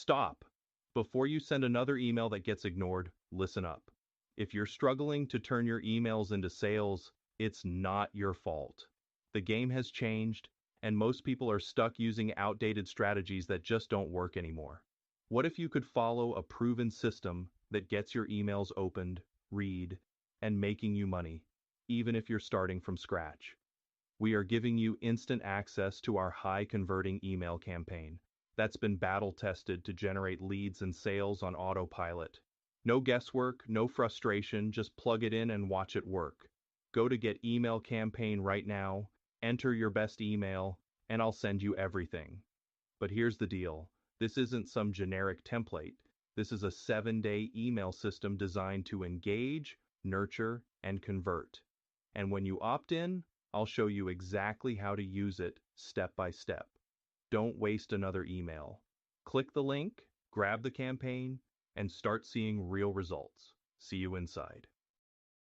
Stop. Before you send another email that gets ignored, listen up. If you're struggling to turn your emails into sales, it's not your fault. The game has changed, and most people are stuck using outdated strategies that just don't work anymore. What if you could follow a proven system that gets your emails opened, read, and making you money, even if you're starting from scratch? We are giving you instant access to our high-converting email campaign that's been battle-tested to generate leads and sales on autopilot. No guesswork, no frustration, just plug it in and watch it work. Go to Get Email Campaign right now, enter your best email, and I'll send you everything. But here's the deal. This isn't some generic template. This is a 7-day email system designed to engage, nurture, and convert. And when you opt in, I'll show you exactly how to use it step by step. Don't waste another email. Click the link, grab the campaign, and start seeing real results. See you inside.